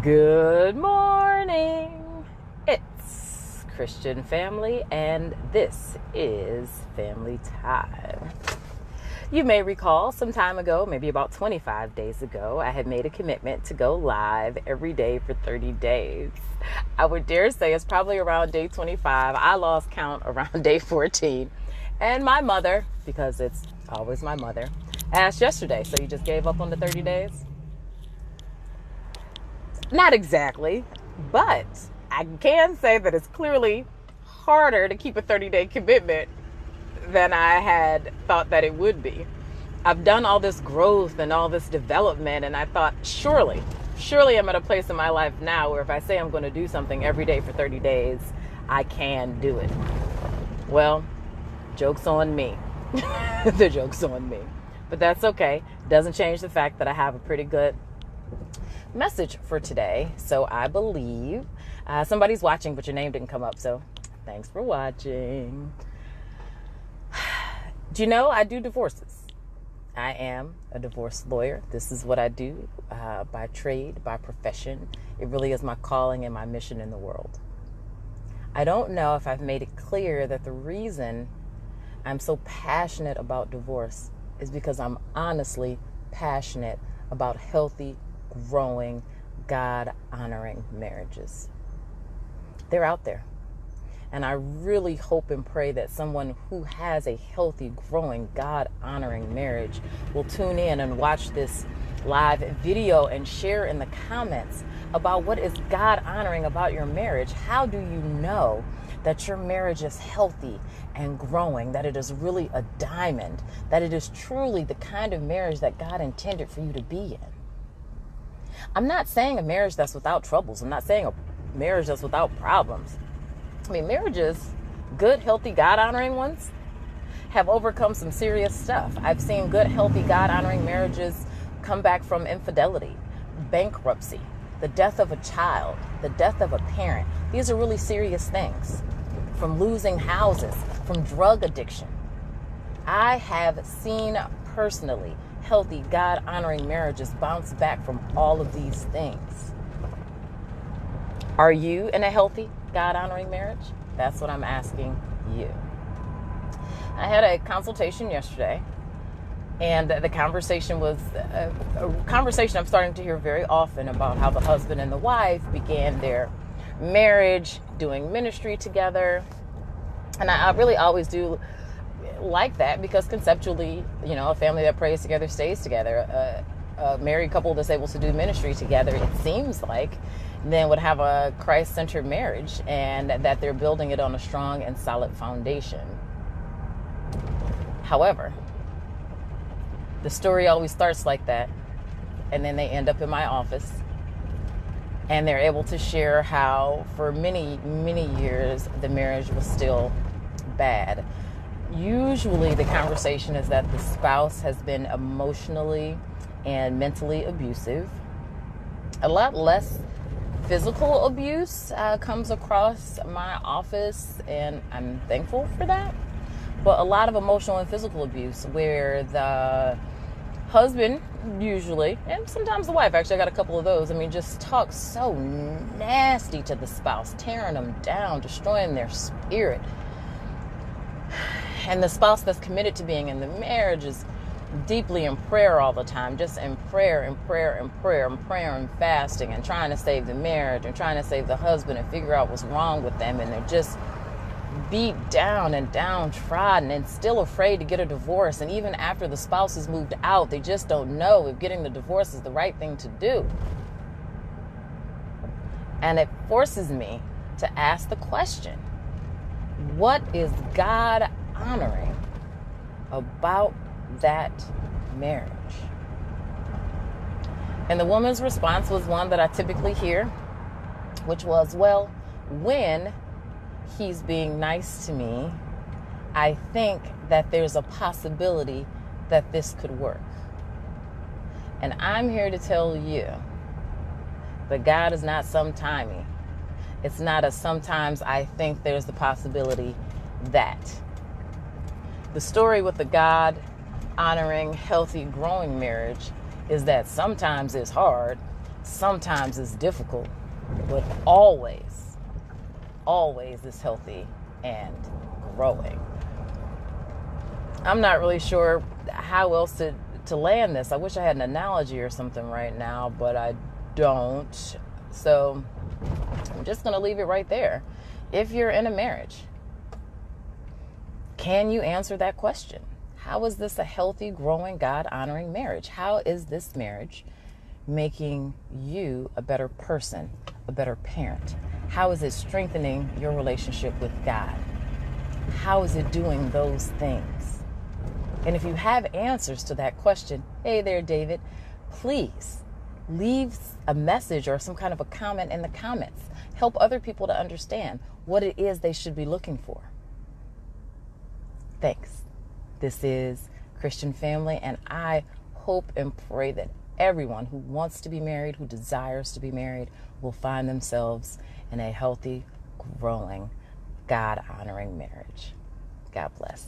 Good morning. It's Christian family, and this is Family Time. You may recall some time ago, maybe about 25 days ago, I had made a commitment to go live every day for 30 days. I would dare say it's probably around day 25. I lost count around day 14. And my mother, because it's always my mother, asked yesterday, so you just gave up on the 30 days? Not exactly, but I can say that it's clearly harder to keep a 30-day commitment than I had thought that it would be. I've done all this growth and all this development, and I thought, surely I'm at a place in my life now where if I say I'm going to do something every day for 30 days, I can do it. Well, joke's on me. The joke's on me. But that's okay. Doesn't change the fact that I have a pretty good message for today. So I believe somebody's watching, but your name didn't come up. So thanks for watching. Do you know I do divorces? I am a divorce lawyer. This is what I do by trade, by profession. It really is my calling and my mission in the world. I don't know if I've made it clear that the reason I'm so passionate about divorce is because I'm honestly passionate about healthy, growing, God-honoring marriages. They're out there. And I really hope and pray that someone who has a healthy, growing, God-honoring marriage will tune in and watch this live video and share in the comments about what is God-honoring about your marriage. How do you know that your marriage is healthy and growing, that it is really a diamond, that it is truly the kind of marriage that God intended for you to be in? I'm not saying a marriage that's without troubles. I'm not saying a marriage that's without problems. I mean, marriages, good, healthy, God-honoring ones, have overcome some serious stuff. I've seen good, healthy, God-honoring marriages come back from infidelity, bankruptcy, the death of a child, the death of a parent. These are really serious things. From losing houses, from drug addiction. I have seen personally healthy, God-honoring marriages bounce back from all of these things. Are you in a healthy, God-honoring marriage? That's what I'm asking you. I had a consultation yesterday, and the conversation was a conversation I'm starting to hear very often about how the husband and the wife began their marriage doing ministry together. And I really always do like that, because conceptually, a family that prays together stays together. A married couple that's able to do ministry together, it seems like, then would have a Christ-centered marriage, and that they're building it on a strong and solid foundation. However, the story always starts like that, and then they end up in my office, and they're able to share how for many, many years the marriage was still bad. Usually the conversation is that the spouse has been emotionally and mentally abusive. A lot less physical abuse comes across my office, and I'm thankful for that. But a lot of emotional and physical abuse where the husband usually, and sometimes the wife, actually I got a couple of those, just talks so nasty to the spouse, tearing them down, destroying their spirit. And the spouse that's committed to being in the marriage is deeply in prayer all the time, just in prayer and fasting, and trying to save the marriage and trying to save the husband and figure out what's wrong with them. And they're just beat down and downtrodden and still afraid to get a divorce. And even after the spouse has moved out, they just don't know if getting the divorce is the right thing to do. And it forces me to ask the question, what is God honoring about that marriage? And the woman's response was one that I typically hear, which was, well, when he's being nice to me, I think that there's a possibility that this could work. And I'm here to tell you that God is not sometimey. It's not a sometimes I think there's the possibility that. The story with the God-honoring, healthy, growing marriage is that sometimes it's hard, sometimes is difficult, but always, always is healthy and growing. I'm not really sure how else to land this. I wish I had an analogy or something right now, but I don't. So I'm just going to leave it right there. If you're in a marriage, can you answer that question? How is this a healthy, growing, God-honoring marriage? How is this marriage making you a better person, a better parent? How is it strengthening your relationship with God? How is it doing those things? And if you have answers to that question, hey there, David, please leave a message or some kind of a comment in the comments. Help other people to understand what it is they should be looking for. Thanks. This is Christian Family, and I hope and pray that everyone who wants to be married, who desires to be married, will find themselves in a healthy, growing, God-honoring marriage. God bless.